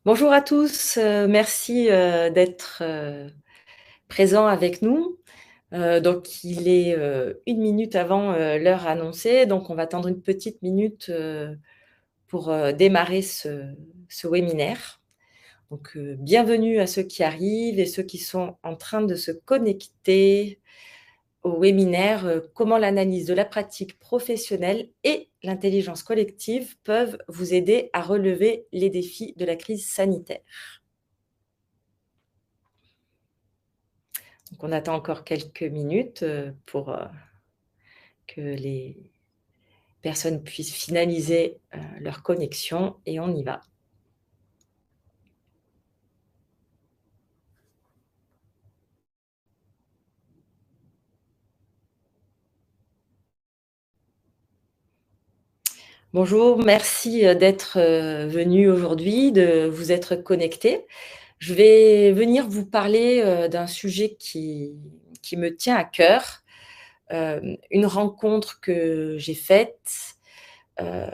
Bonjour à tous, merci, d'être, présents avec nous. Donc il est, 1 minute avant, l'heure annoncée, donc on va attendre une petite minute, pour, démarrer ce webinaire. Donc, bienvenue à ceux qui arrivent et ceux qui sont en train de se connecter au webinaire, Comment l'analyse de la pratique professionnelle et l'intelligence collective peuvent vous aider à relever les défis de la crise sanitaire. Donc on attend encore quelques minutes, pour, que les personnes puissent finaliser, leur connexion et on y va. Bonjour, merci, d'être, venus aujourd'hui, de vous être connectés. Je vais venir vous parler, d'un sujet qui me tient à cœur, une rencontre que j'ai faite. Heu,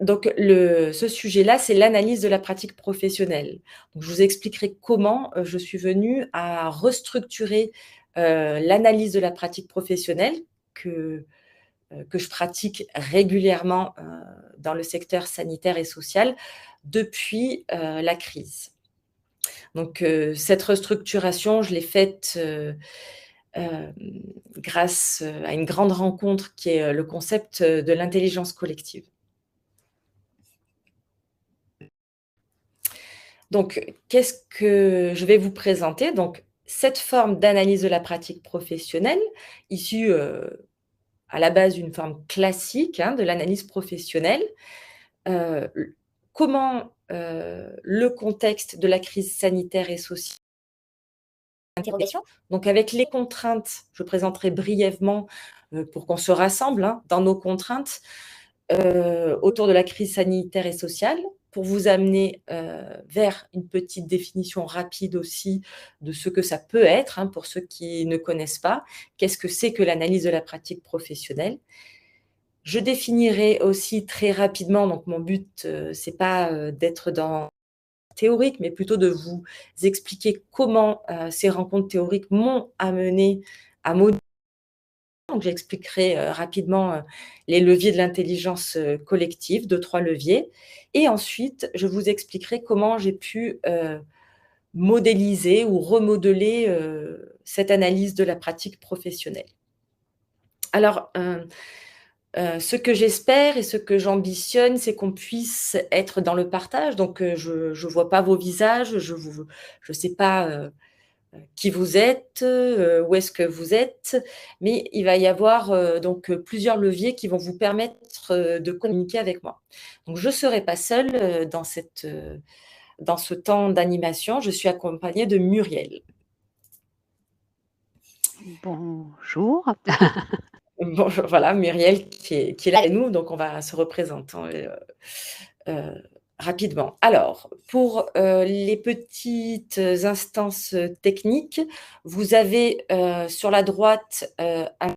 donc ce sujet-là, c'est l'analyse de la pratique professionnelle. Donc je vous expliquerai comment, je suis venue à restructurer, l'analyse de la pratique professionnelle que, que je pratique régulièrement, dans le secteur sanitaire et social depuis, la crise. Donc cette restructuration, je l'ai faite, hem, grâce, à une grande rencontre qui est, le concept, de l'intelligence collective. Donc, qu'est-ce que je vais vous présenter? Donc, cette forme d'analyse de la pratique professionnelle, issue, à la base d'une forme classique, hein, de l'analyse professionnelle, l comment, le contexte de la crise sanitaire et sociale interrogation. Donc avec les contraintes, je présenterai brièvement, pour qu'on se rassemble, hein, dans nos contraintes, autour de la crise sanitaire et sociale, pour vous amener, vers une petite définition rapide aussi de ce que ça peut être, hein, pour ceux qui ne connaissent pas. Qu'est-ce que c'est que l'analyse de la pratique professionnelle? Je définirai aussi très rapidement, donc mon but, c'est pas, d'être dans théorique, mais plutôt de vous expliquer comment, ces rencontres théoriques m'ont amené à mod donc j'expliquerai, rapidement, les leviers de l'intelligence, collective, 2-3 leviers et ensuite je vous expliquerai comment j'ai pu, modéliser ou remodeler, cette analyse de la pratique professionnelle. Alors, ce que j'espère et ce que j'ambitionne, c'est qu'on puisse être dans le partage. Donc, je vois pas vos visages, je sais pas, qui vous êtes, où est-ce que vous êtes, mais il va y avoir, donc, plusieurs leviers qui vont vous permettre, de communiquer avec moi. Donc je serai pas seule, dans ce temps d'animation, je suis accompagnée de Muriel. Bonjour. Bonjour, voilà Muriel qui est là avec nous, donc on va se représenter, rapidement. Alors, pour, les petites instances, techniques, vous avez, sur la droite, un,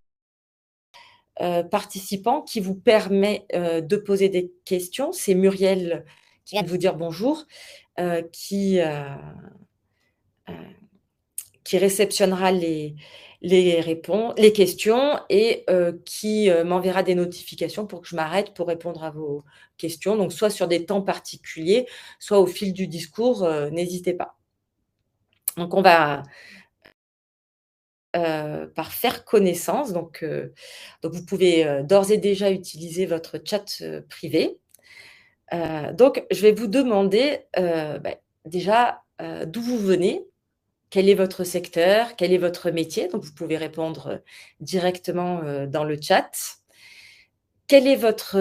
participant qui vous permet, de poser des questions. C'est Muriel qui vient de vous dire bonjour, heu, qui, heu heu, qui réceptionnera les questions et qui, m'enverra des notifications pour que je m'arrête pour répondre à vos questions. Donc soit sur des temps particuliers, soit au fil du discours, n'hésitez pas. Donc on va, par faire connaissance, donc vous pouvez, d'ores et déjà utiliser votre chat, privé. Donc je vais vous demander, déjà, d'où vous venez. Quel est votre secteur? Quel est votre métier? Donc vous pouvez répondre, directement, dans le chat. Quel est votre,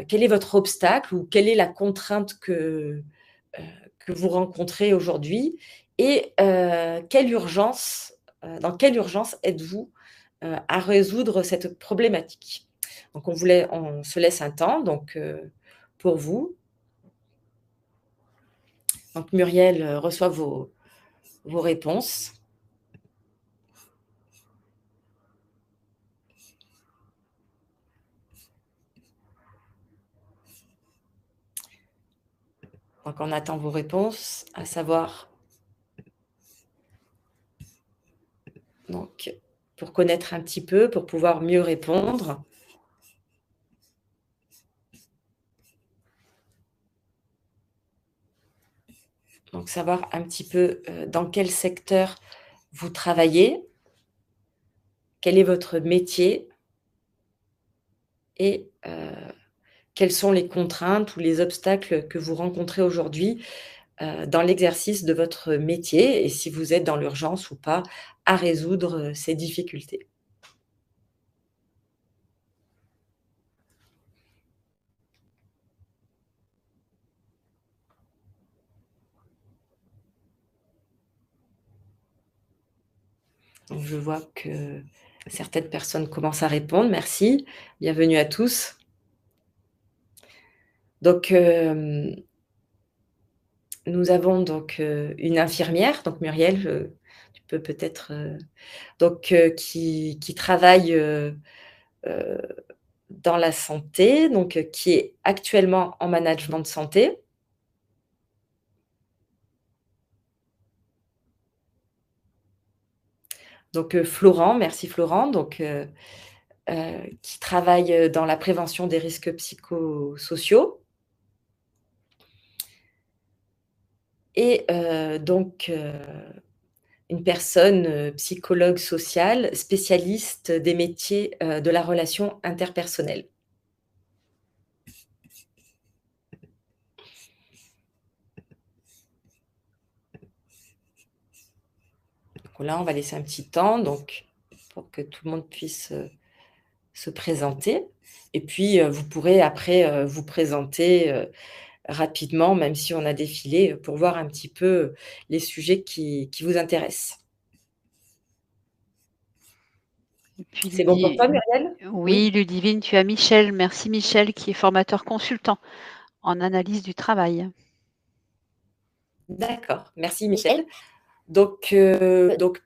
quel est votre obstacle ou quelle est la contrainte heu, que vous rencontrez aujourd'hui? Et dans quelle urgence êtes-vous, à résoudre cette problématique? Donc on se laisse un temps pour vous. Donc Muriel, reçoit vos réponses. Donc on attend vos réponses, à savoir donc pour connaître un petit peu, pour pouvoir mieux répondre. Donc savoir un petit peu, dans quel secteur vous travaillez, quel est votre métier et quelles sont les contraintes ou les obstacles que vous rencontrez aujourd'hui, dans l'exercice de votre métier et si vous êtes dans l'urgence ou pas à résoudre, ces difficultés. Donc je vois que certaines personnes commencent à répondre. Merci. Bienvenue à tous. Donc, nous avons donc, une infirmière, donc Muriel, tu peux peut-être, donc, qui travaille, heu, dans la santé, donc, qui est actuellement en management de santé. Donc, Florent, merci Florent, donc, qui travaille, dans la prévention des risques psychosociaux et donc, une personne, psychologue sociale, spécialiste des métiers, de la relation interpersonnelle. Donc là, on va laisser un petit temps donc pour que tout le monde puisse, se présenter et puis, vous pourrez après, vous présenter, rapidement, même si on a défilé, pour voir un petit peu les sujets qui vous intéressent. Et puis C'est bon pour Ludi toi, Muriel? Oui? oui, Ludivine, tu as Michel. Merci Michel, qui est formateur consultant en analyse du travail. D'accord, merci Michel. Donc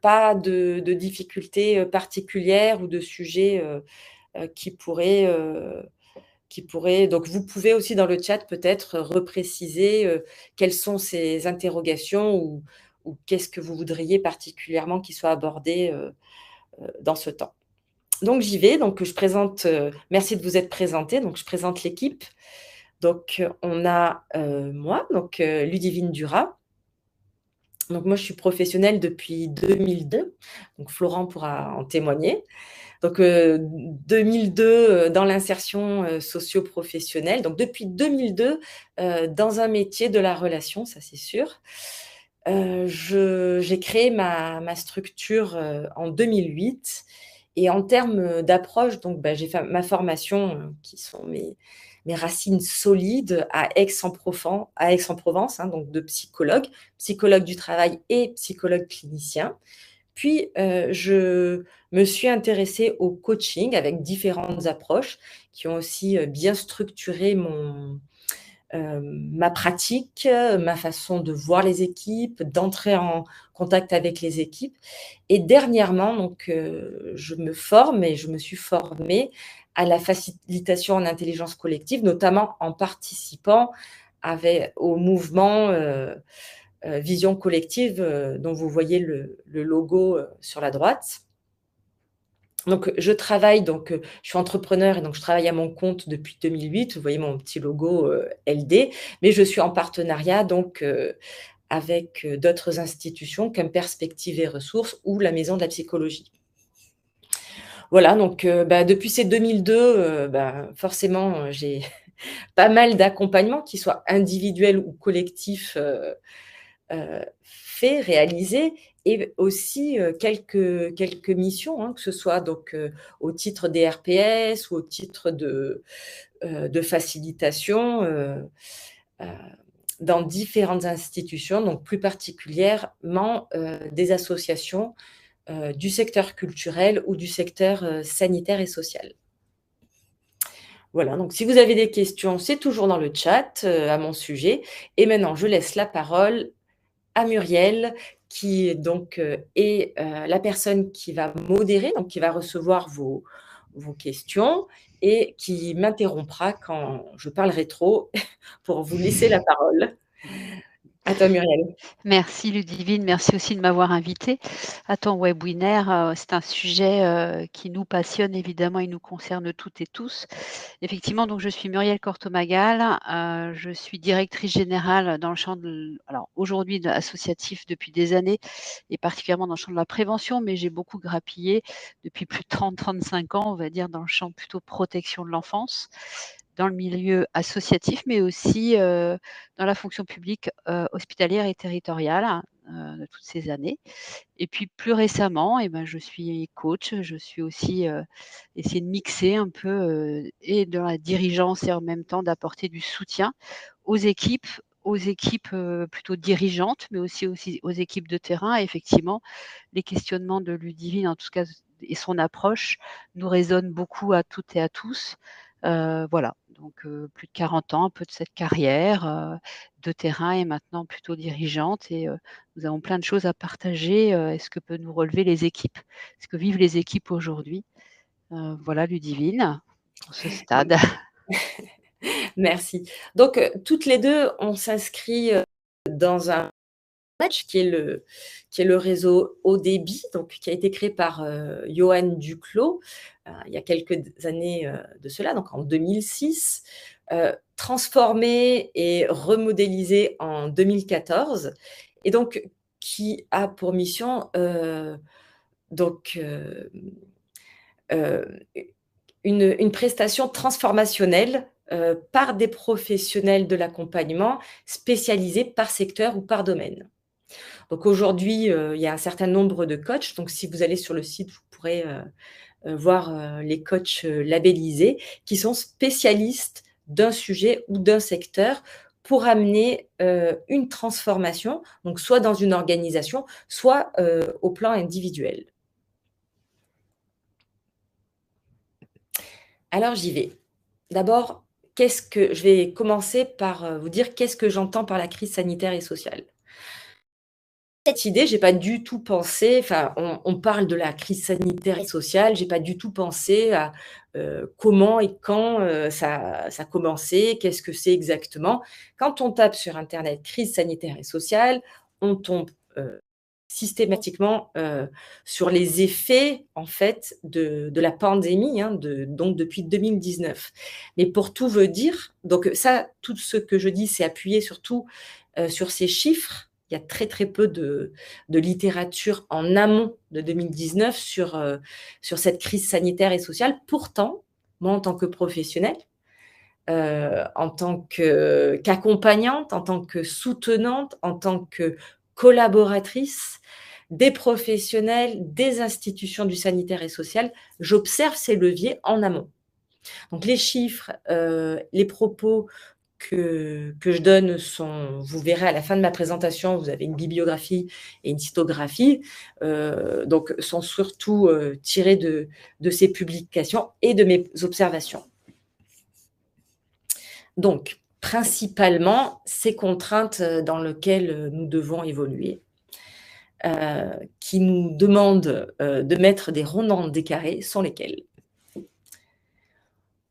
pas de difficultés, particulières ou de sujets, qui pourraient donc vous pouvez aussi dans le chat peut-être repréciser, quelles sont ces interrogations ou qu'est-ce que vous voudriez particulièrement qui soit abordé, dans ce temps. Donc j'y vais, donc je présente, merci de vous être présentés, donc je présente l'équipe. Donc on a, moi, donc Ludivine Duras. Donc moi je suis professionnelle depuis 2002, donc Florent pourra en témoigner. Donc 2002, dans l'insertion, socio-professionnelle. Donc depuis 2002, dans un métier de la relation, ça c'est sûr. J'ai créé ma structure, en 2008 et en termes, d'approche, donc j'ai fait ma formation, qui sont mes racines solides à Aix-en-Provence, hein, donc de psychologue du travail et psychologue clinicien. Puis, je me suis intéressée au coaching avec différentes approches qui ont aussi, bien structuré ma pratique, ma façon de voir les équipes, d'entrer en contact avec les équipes et dernièrement donc, je me forme et je me suis formée à la facilitation en intelligence collective, notamment en participant au mouvement, Vision collective, dont vous voyez le logo, sur la droite. Donc je travaille je suis entrepreneur et donc je travaille à mon compte depuis 2008. Vous voyez mon petit logo, LD, mais je suis en partenariat donc, avec, d'autres institutions comme Perspectives et Ressources ou la Maison de la Psychologie. Voilà donc, depuis ces 2002, forcément, j'ai pas mal d'accompagnements, qu'ils soient individuels ou collectifs, faits, réalisés et aussi, quelques missions, hein, que ce soit donc, au titre des RPS ou au titre de facilitation, heu, dans différentes institutions, donc plus particulièrement, des associations, du secteur culturel ou du secteur, sanitaire et social. Voilà, donc si vous avez des questions, c'est toujours dans le chat, à mon sujet et maintenant je laisse la parole à Muriel qui donc, est, la personne qui va modérer, donc qui va recevoir vos questions et qui m'interrompra quand je parlerai trop pour vous laisser la parole. À toi, Muriel. Merci Ludivine, merci aussi de m'avoir invitée à ton webinaire. C'est un sujet qui nous passionne évidemment, il nous concerne toutes et tous. Effectivement, donc je suis Muriel Cortomagal, je suis directrice générale dans le champ alors aujourd'hui associatif depuis des années et particulièrement dans le champ de la prévention, mais j'ai beaucoup grappillé depuis plus de 30-35 ans, on va dire, dans le champ plutôt protection de l'enfance, dans le milieu associatif, mais aussi dans la fonction publique hospitalière et territoriale de toutes ces années. Et puis plus récemment, je suis coach, je suis aussi essayer de mixer un peu et dans la dirigeance et en même temps d'apporter du soutien aux équipes plutôt dirigeantes, mais aussi aux équipes de terrain. Et effectivement, les questionnements de Ludivine, en tout cas, et son approche nous résonnent beaucoup à toutes et à tous. Voilà, donc plus de 40 ans, un peu de cette carrière de terrain et maintenant plutôt dirigeante. Et nous avons plein de choses à partager. Est-ce que peuvent nous relever les équipes? Ce que vivent les équipes aujourd'hui? Voilà, Ludivine, pour ce stade. Merci. Donc, toutes les deux, on s'inscrit dans un match qui est le réseau haut débit, donc qui a été créé par Johan Duclos il y a quelques années de cela, donc en 2006, transformé et remodélisé en 2014, et donc qui a pour mission donc une prestation transformationnelle par des professionnels de l'accompagnement spécialisés par secteur ou par domaine. Donc aujourd'hui, il y a un certain nombre de coachs. Donc si vous allez sur le site, vous pourrez voir les coachs labellisés qui sont spécialistes d'un sujet ou d'un secteur pour amener une transformation, donc soit dans une organisation, soit au plan individuel. Alors j'y vais. D'abord, je vais commencer par vous dire qu'est-ce que j'entends par la crise sanitaire et sociale. Cette idée, j'ai pas du tout pensé, enfin, on parle de la crise sanitaire et sociale, j'ai pas du tout pensé à comment et quand ça a commencé, qu'est-ce que c'est exactement. Quand on tape sur internet crise sanitaire et sociale, on tombe systématiquement sur les effets en fait de la pandémie, hein, donc depuis 2019. Mais pour tout vous dire, donc ça, tout ce que je dis, c'est appuyé surtout sur ces chiffres. Il y a très très peu de littérature en amont de 2019 sur cette crise sanitaire et sociale. Pourtant, moi en tant que professionnelle, en tant qu'accompagnante, en tant que soutenante, en tant que collaboratrice des professionnels, des institutions du sanitaire et social, j'observe ces leviers en amont. Donc les chiffres, les propos que je donne sont, vous verrez à la fin de ma présentation, vous avez une bibliographie et une cytographie, donc sont surtout tirés de ces publications et de mes observations. Donc, principalement, ces contraintes dans lesquelles nous devons évoluer, qui nous demandent de mettre des ronds dans des carrés, sont lesquelles?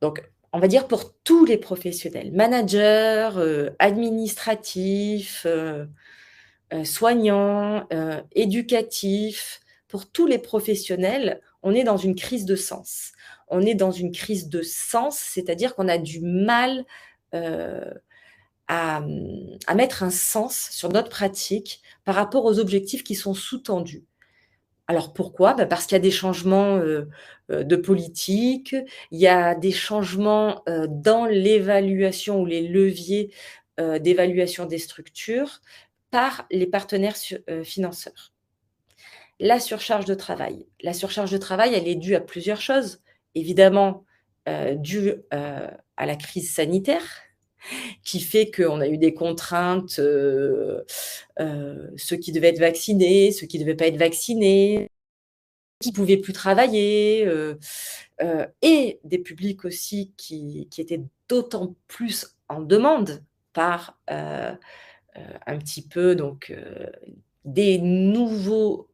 Donc, on va dire pour tous les professionnels, managers, administratifs, soignants, éducatifs, pour tous les professionnels, on est dans une crise de sens. On est dans une crise de sens, c'est-à-dire qu'on a du mal à mettre un sens sur notre pratique par rapport aux objectifs qui sont sous-tendus. Alors pourquoi? Parce qu'il y a des changements de politique, il y a des changements dans l'évaluation ou les leviers d'évaluation des structures par les partenaires financeurs. La surcharge de travail. La surcharge de travail, elle est due à plusieurs choses. Évidemment, due à la crise sanitaire, qui fait qu'on a eu des contraintes, ceux qui devaient être vaccinés, ceux qui ne devaient pas être vaccinés, qui ne pouvaient plus travailler, et des publics aussi qui étaient d'autant plus en demande par un petit peu donc des nouveaux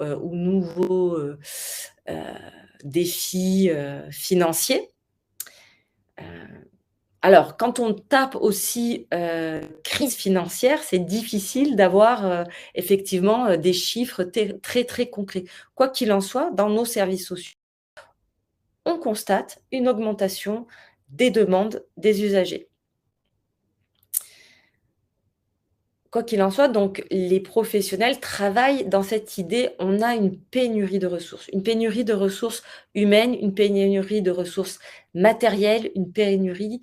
défis financiers. Alors, quand on tape aussi, crise financière, c'est difficile d'avoir, effectivement, des chiffres très, très concrets. Quoi qu'il en soit, dans nos services sociaux, on constate une augmentation des demandes des usagers. Quoi qu'il en soit, donc les professionnels travaillent dans cette idée, on a une pénurie de ressources humaines, une pénurie de ressources matérielles, une pénurie,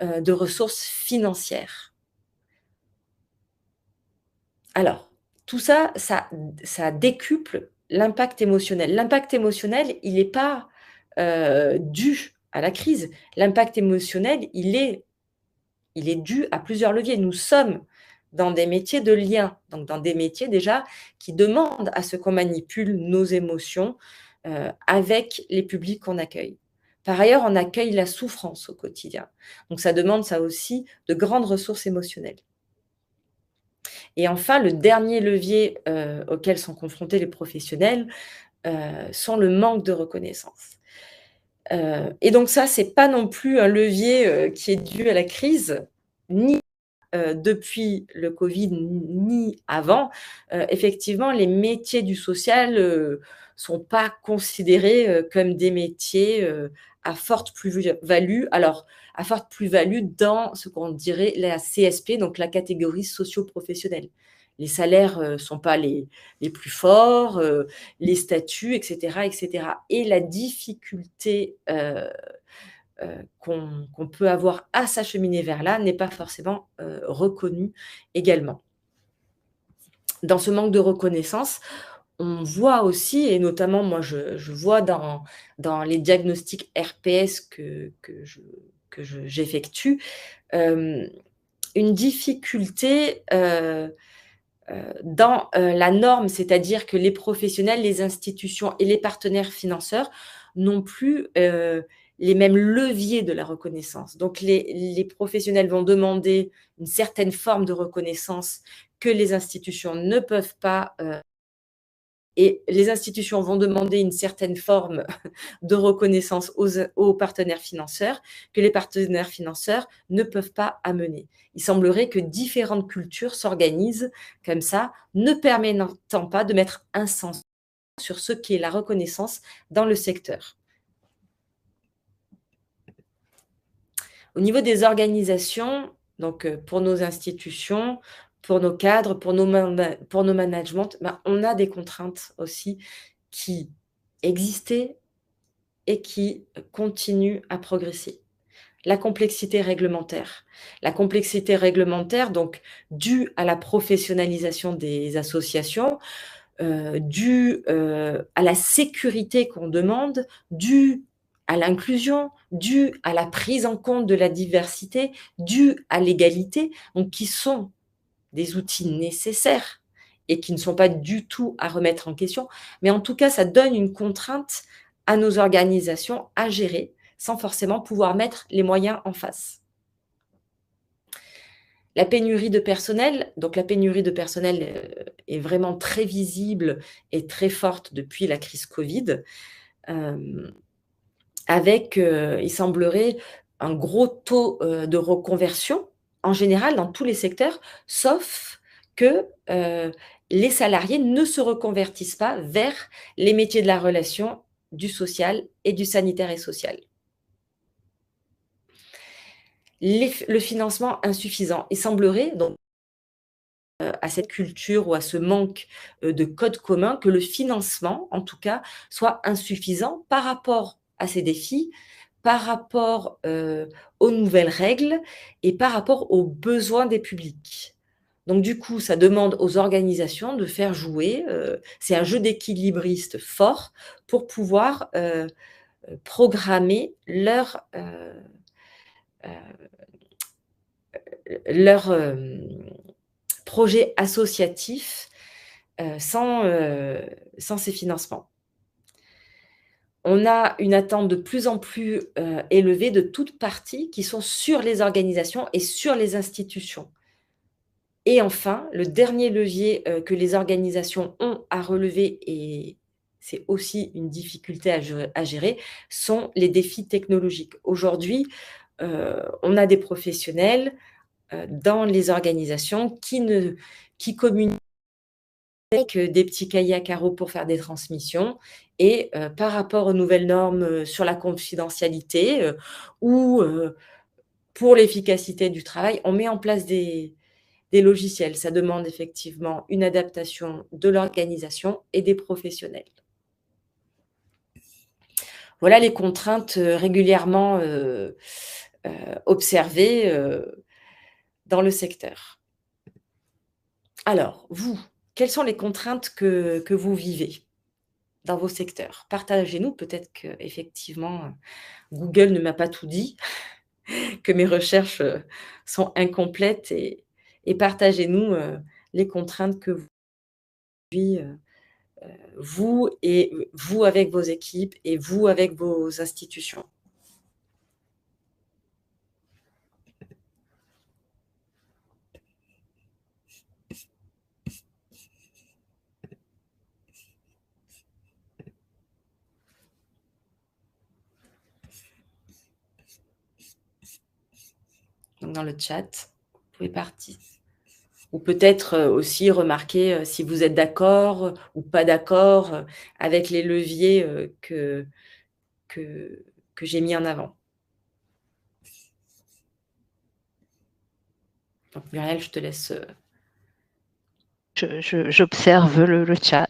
de ressources financières. Alors, tout ça, ça décuple l'impact émotionnel. L'impact émotionnel, il n'est pas, dû à la crise. L'impact émotionnel, il est dû à plusieurs leviers. Nous sommes dans des métiers de lien, donc dans des métiers déjà qui demandent à ce qu'on manipule nos émotions, avec les publics qu'on accueille. Par ailleurs, on accueille la souffrance au quotidien. Donc ça demande ça aussi de grandes ressources émotionnelles. Et enfin, le dernier levier, auquel sont confrontés les professionnels, sont le manque de reconnaissance. Et donc ça, c'est pas non plus un levier, qui est dû à la crise, ni, depuis le covid, ni avant. Effectivement, les métiers du social, sont pas considérés, comme des métiers, à forte plus-value. Alors, à forte plus-value dans ce qu'on dirait la CSP, donc la catégorie socio-professionnelle. Les salaires, sont pas les plus forts, les statuts, et cetera, et cetera. Et la difficulté, qu'on peut avoir à s'acheminer vers là n'est pas forcément, reconnue également. Dans ce manque de reconnaissance, on voit aussi, et notamment moi je vois dans les diagnostics RPS j'effectue, une difficulté, dans, la norme, c'est-à-dire que les professionnels, les institutions et les partenaires financeurs n'ont plus, les mêmes leviers de la reconnaissance. Donc les professionnels vont demander une certaine forme de reconnaissance que les institutions ne peuvent pas, et les institutions vont demander une certaine forme de reconnaissance aux partenaires financeurs, que les partenaires financeurs ne peuvent pas amener. Il semblerait que différentes cultures s'organisent comme ça, ne permettant pas de mettre un sens sur ce qu'est la reconnaissance dans le secteur. Au niveau des organisations, donc pour nos institutions, pour nos cadres, pour nos managements, ben, on a des contraintes aussi qui existaient et qui continuent à progresser. La complexité réglementaire. La complexité réglementaire, donc due à la professionnalisation des associations, due, à la sécurité qu'on demande, due à l'inclusion, due à la prise en compte de la diversité, due à l'égalité, donc qui sont des outils nécessaires et qui ne sont pas du tout à remettre en question. Mais en tout cas, ça donne une contrainte à nos organisations à gérer sans forcément pouvoir mettre les moyens en face. La pénurie de personnel, donc la pénurie de personnel, est vraiment très visible et très forte depuis la crise Covid, avec, il semblerait, un gros taux, de reconversion, en général dans tous les secteurs, sauf que, les salariés ne se reconvertissent pas vers les métiers de la relation, du social et du sanitaire et social. Le financement insuffisant. Il semblerait donc, à cette culture ou à ce manque, de code commun, que le financement, en tout cas, soit insuffisant par rapport à ces défis, par rapport, aux nouvelles règles et par rapport aux besoins des publics. Donc du coup, ça demande aux organisations de faire jouer, c'est un jeu d'équilibriste fort pour pouvoir, programmer leur, projet associatif, sans ces financements. On a une attente de plus en plus, élevée de toutes parties qui sont sur les organisations et sur les institutions. Et enfin, le dernier levier, que les organisations ont à relever, et c'est aussi une difficulté à gérer, sont les défis technologiques. Aujourd'hui, on a des professionnels dans les organisations qui communiquent avec des petits cahiers à carreaux pour faire des transmissions et par rapport aux nouvelles normes sur la confidentialité ou pour l'efficacité du travail, on met en place des logiciels. Ça demande effectivement une adaptation de l'organisation et des professionnels. Voilà les contraintes régulièrement observées dans le secteur. Alors, vous, quelles sont les contraintes que vous vivez dans vos secteurs? Partagez-nous, peut-être qu'effectivement, Google ne m'a pas tout dit, que mes recherches sont incomplètes et partagez-nous les contraintes que vous vivez, vous et vous avec vos équipes et vous avec vos institutions. Donc dans le chat, vous pouvez partir. Ou peut-être aussi remarquer si vous êtes d'accord ou pas d'accord avec les leviers que, que j'ai mis en avant. Donc Muriel, je te laisse. J'observe le chat.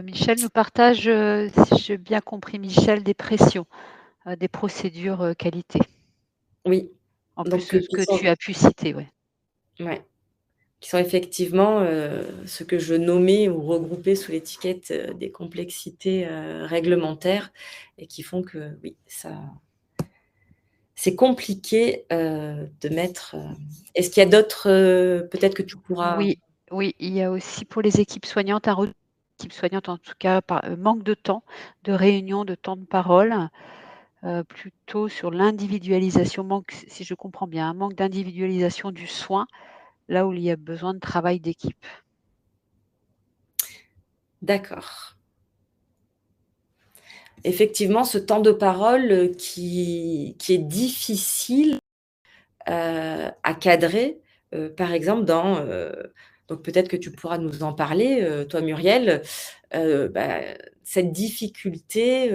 Michel nous partage, si j'ai bien compris Michel, des pressions, des procédures qualité. Oui. En Donc, plus de ce que tu as pu citer, ouais. Ouais. Qui sont effectivement ce que je nommais ou regroupais sous l'étiquette des complexités réglementaires et qui font que, oui, c'est compliqué de mettre. Est-ce qu'il y a d'autres, peut-être que tu pourras. Oui, oui, il y a aussi pour les équipes soignantes, équipes soignantes en tout cas, manque de temps, de réunion, de temps de parole, plutôt sur l'individualisation, si je comprends bien, un manque d'individualisation du soin, là où il y a besoin de travail d'équipe. D'accord. Effectivement, ce temps de parole qui est difficile à cadrer, par exemple donc peut-être que tu pourras nous en parler, toi Muriel, bah, cette difficulté,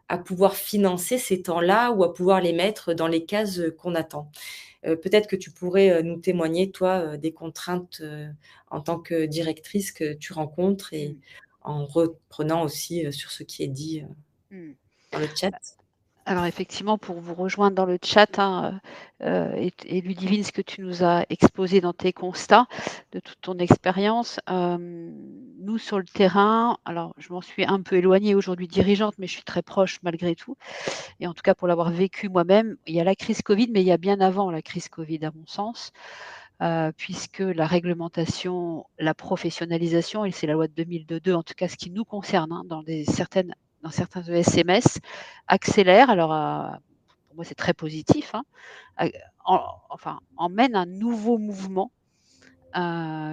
à pouvoir financer ces temps-là ou à pouvoir les mettre dans les cases, qu'on attend. Peut-être que tu pourrais, nous témoigner toi, des contraintes, en tant que directrice que tu rencontres et en reprenant aussi, sur ce qui est dit, Mmh. dans le chat. Alors effectivement, pour vous rejoindre dans le chat, hein, et Ludivine, ce que tu nous as exposé dans tes constats de toute ton expérience, nous sur le terrain, alors je m'en suis un peu éloignée aujourd'hui dirigeante, mais je suis très proche malgré tout et en tout cas pour l'avoir vécu moi-même, il y a la crise Covid, mais il y a bien avant la crise Covid à mon sens, puisque la réglementation, la professionnalisation et c'est la loi de 2002 en tout cas ce qui nous concerne, hein, dans certains ESMS, accélère. Alors, pour moi, c'est très positif, hein, emmène un nouveau mouvement.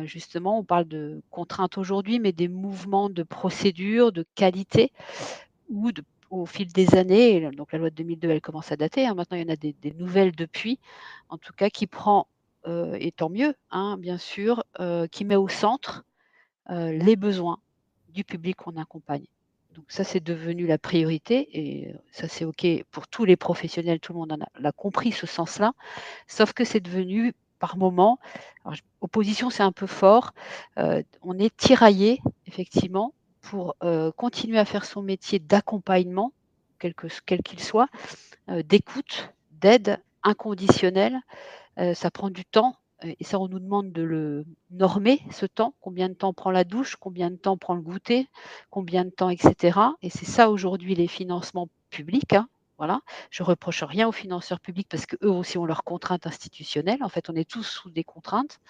Justement, on parle de contraintes aujourd'hui, mais des mouvements de procédure, de qualité, ou au fil des années, donc la loi de 2002, elle commence à dater, hein, maintenant il y en a des nouvelles depuis, en tout cas qui prend, et tant mieux, hein, bien sûr, qui met au centre les besoins du public qu'on accompagne. Donc ça, c'est devenu la priorité et ça, c'est OK pour tous les professionnels, tout le monde l'a compris ce sens-là. Sauf que c'est devenu par moment, alors opposition, c'est un peu fort, on est tiraillé effectivement pour, continuer à faire son métier d'accompagnement, quel qu'il soit, d'écoute, d'aide inconditionnelle. Ça prend du temps et ça, on nous demande de le normer, ce temps. Combien de temps prend la douche? Combien de temps prend le goûter? Combien de temps et cetera? Et c'est ça aujourd'hui les financements publics, hein, voilà. Je reproche rien aux financeurs publics parce qu'eux aussi ont leurs contraintes institutionnelles. En fait, on est tous sous des contraintes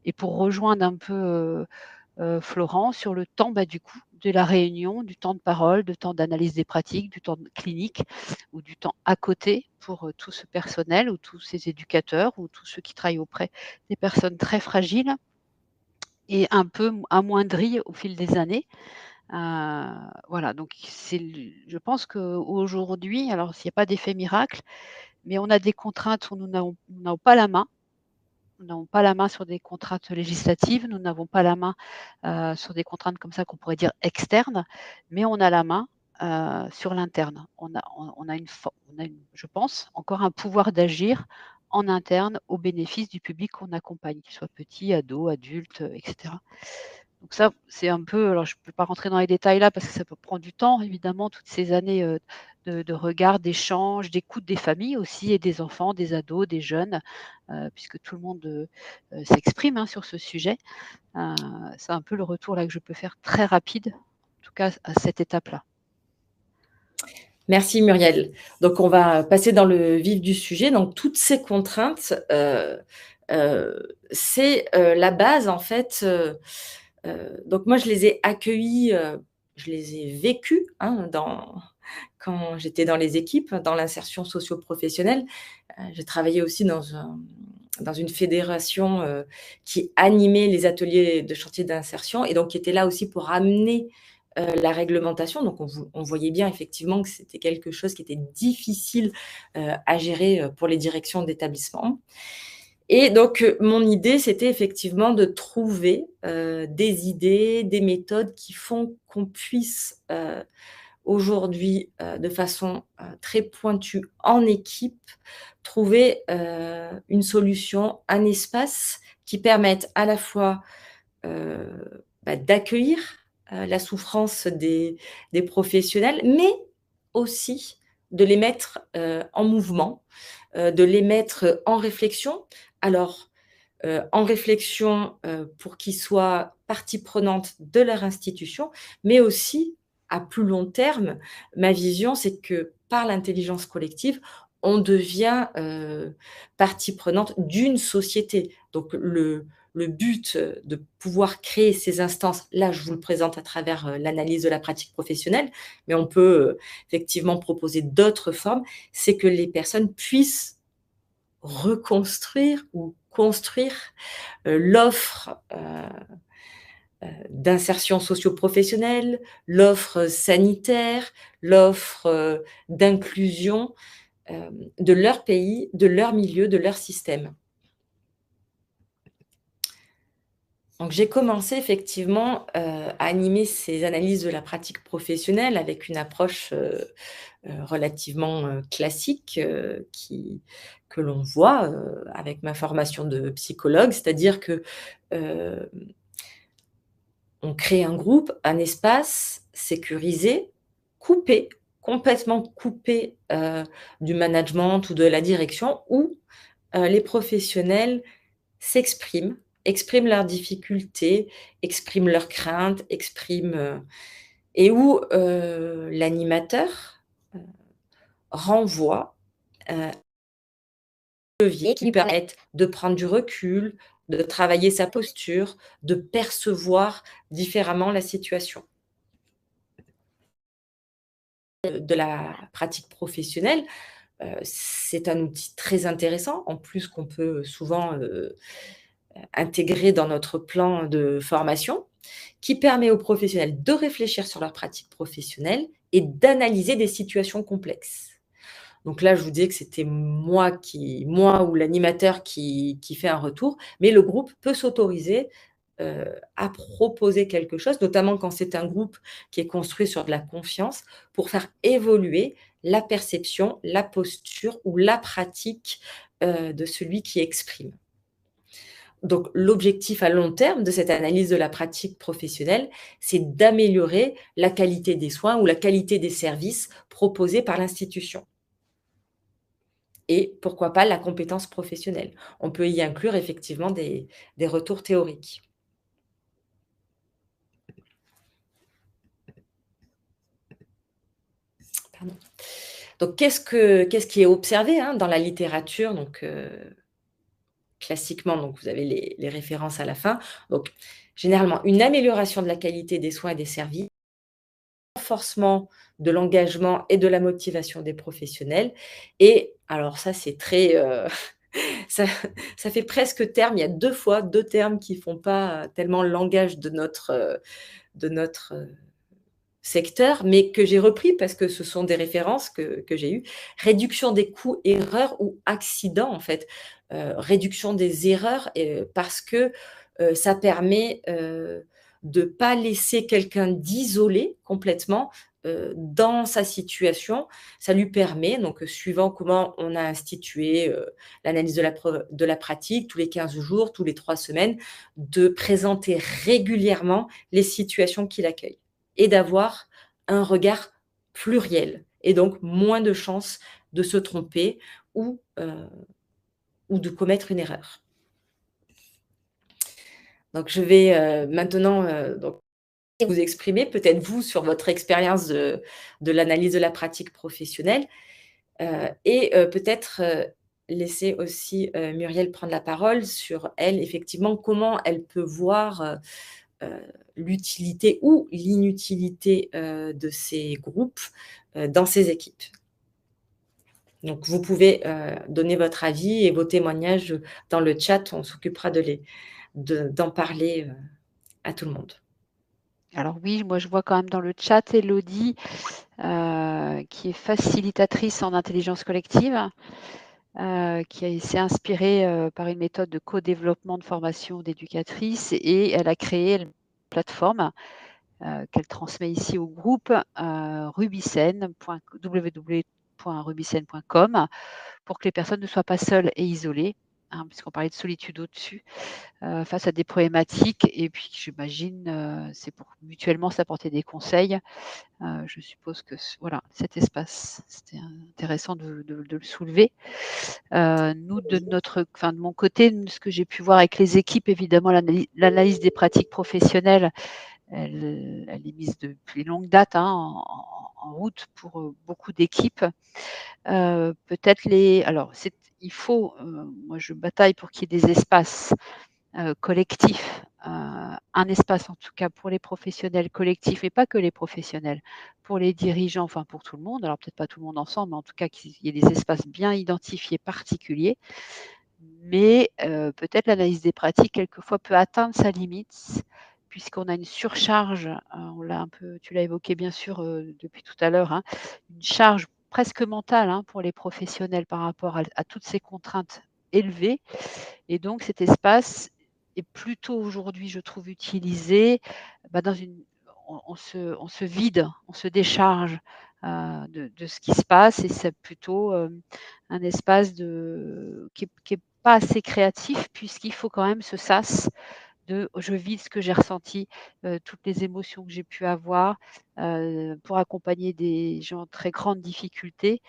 et pour rejoindre un peu, Florent, sur le temps, bah, du coup, de la réunion, du temps de parole, du temps d'analyse des pratiques, du temps clinique ou du temps à côté pour tout ce personnel ou tous ces éducateurs ou tous ceux qui travaillent auprès des personnes très fragiles et un peu amoindris au fil des années. Voilà, donc je pense qu'aujourd'hui, alors s'il n'y a pas d'effet miracle, mais on a des contraintes où nous n'avons pas la main. Nous n'avons pas la main sur des contraintes législatives, nous n'avons pas la main, sur des contraintes comme ça qu'on pourrait dire externes, mais on a la main, sur l'interne. On a je pense, encore un pouvoir d'agir en interne au bénéfice du public qu'on accompagne, qu'il soit petit, ado, adulte, et cetera. Donc ça, c'est un peu, alors je ne peux pas rentrer dans les détails là parce que ça peut prendre du temps évidemment, toutes ces années, de regard, d'échange, d'écoute des familles aussi et des enfants, des ados, des jeunes, puisque tout le monde, s'exprime, hein, sur ce sujet. C'est un peu le retour là que je peux faire très rapide, en tout cas à cette étape-là. Merci Muriel. Donc on va passer dans le vif du sujet. Donc toutes ces contraintes, c'est la base en fait. Donc moi je les ai accueillies, je les ai vécues hein, quand j'étais dans les équipes, dans l'insertion socio-professionnelle. J'ai travaillé aussi dans une fédération qui animait les ateliers de chantier d'insertion et donc qui était là aussi pour amener la réglementation. Donc on voyait bien effectivement que c'était quelque chose qui était difficile à gérer pour les directions d'établissement. Et donc mon idée, c'était effectivement de trouver des idées, des méthodes qui font qu'on puisse aujourd'hui, de façon très pointue en équipe, trouver une solution, un espace qui permette à la fois d'accueillir la souffrance des professionnels, mais aussi de les mettre en mouvement, de les mettre en réflexion. Alors, en réflexion pour qu'ils soient partie prenante de leur institution, mais aussi à plus long terme, ma vision, c'est que par l'intelligence collective, on devient partie prenante d'une société. Donc le but de pouvoir créer ces instances, là je vous le présente à travers l'analyse de la pratique professionnelle, mais on peut effectivement proposer d'autres formes, c'est que les personnes puissent reconstruire ou construire l'offre d'insertion socio-professionnelle, l'offre sanitaire, l'offre d'inclusion de leur pays, de leur milieu, de leur système. Donc j'ai commencé effectivement à animer ces analyses de la pratique professionnelle avec une approche relativement classique que l'on voit avec ma formation de psychologue, c'est-à-dire que on crée un groupe, un espace sécurisé, coupé, complètement coupé du management ou de la direction, où les professionnels s'expriment, expriment leurs difficultés, expriment leurs craintes, expriment et où l'animateur renvoie leviers qui permettent de prendre du recul, de travailler sa posture, de percevoir différemment la situation. De la pratique professionnelle, c'est un outil très intéressant, en plus qu'on peut souvent intégrer dans notre plan de formation, qui permet aux professionnels de réfléchir sur leur pratique professionnelle et d'analyser des situations complexes. Donc là, je vous disais que c'était moi ou l'animateur qui fait un retour, mais le groupe peut s'autoriser à proposer quelque chose, notamment quand c'est un groupe qui est construit sur de la confiance, pour faire évoluer la perception, la posture ou la pratique de celui qui exprime. Donc l'objectif à long terme de cette analyse de la pratique professionnelle, c'est d'améliorer la qualité des soins ou la qualité des services proposés par l'institution. Et pourquoi pas la compétence professionnelle. On peut y inclure effectivement des retours théoriques. Pardon. Donc qu'est-ce qui est observé hein, dans la littérature donc, classiquement, donc vous avez les références à la fin. Donc généralement, une amélioration de la qualité des soins et des services, renforcement de l'engagement et de la motivation des professionnels. Et alors ça, c'est très, ça ça fait presque terme. Il y a 2 fois, 2 termes qui font pas tellement le langage de notre, secteur, mais que j'ai repris parce que ce sont des références que j'ai eues. Réduction des coûts, erreurs ou accidents, en fait. Réduction des erreurs, parce que, ça permet, de pas laisser quelqu'un d'isolé complètement, dans sa situation. Ça lui permet donc, suivant comment on a institué, l'analyse de la pratique, tous les 15 jours, tous les 3 semaines, de présenter régulièrement les situations qu'il accueille et d'avoir un regard pluriel et donc moins de chances de se tromper ou, ou de commettre une erreur. Donc je vais, maintenant, donc vous exprimer, peut-être vous, sur votre expérience de l'analyse de la pratique professionnelle, et peut-être, laisser aussi, Muriel prendre la parole sur elle, effectivement, comment elle peut voir, l'utilité ou l'inutilité, de ces groupes, dans ses équipes. Donc vous pouvez, donner votre avis et vos témoignages, dans le chat. On s'occupera d'en parler, à tout le monde. Alors oui, moi je vois quand même dans le chat Elodie, qui est facilitatrice en intelligence collective, s'est inspirée, par une méthode de co-développement de formation d'éducatrice et elle a créé une plateforme, qu'elle transmet ici au groupe, www.rubicène.com pour que les personnes ne soient pas seules et isolées, hein, puisqu'on parlait de solitude au-dessus, face à des problématiques et puis j'imagine, c'est pour mutuellement s'apporter des conseils. Je suppose que voilà, cet espace, c'était intéressant de le soulever. Nous de mon côté, ce que j'ai pu voir avec les équipes, évidemment l'analyse des pratiques professionnelles, elle est mise depuis longue date, hein, en route pour, beaucoup d'équipes. Peut-être il faut, moi je bataille pour qu'il y ait des espaces, collectifs, un espace en tout cas pour les professionnels collectifs et pas que les professionnels, pour les dirigeants, enfin pour tout le monde, alors peut-être pas tout le monde ensemble, mais en tout cas qu'il y ait des espaces bien identifiés, particuliers. Mais peut-être l'analyse des pratiques quelquefois peut atteindre sa limite, puisqu'on a une surcharge, tu l'as évoqué bien sûr, depuis tout à l'heure, hein, une charge presque mentale, hein, pour les professionnels par rapport à toutes ces contraintes élevées et donc cet espace est plutôt aujourd'hui, je trouve, utilisé, dans une on se vide, on se décharge, de ce qui se passe et c'est plutôt, un espace qui est pas assez créatif puisqu'il faut quand même ce sas de je vis ce que j'ai ressenti, toutes les émotions que j'ai pu avoir, pour accompagner des gens en très grande difficulté.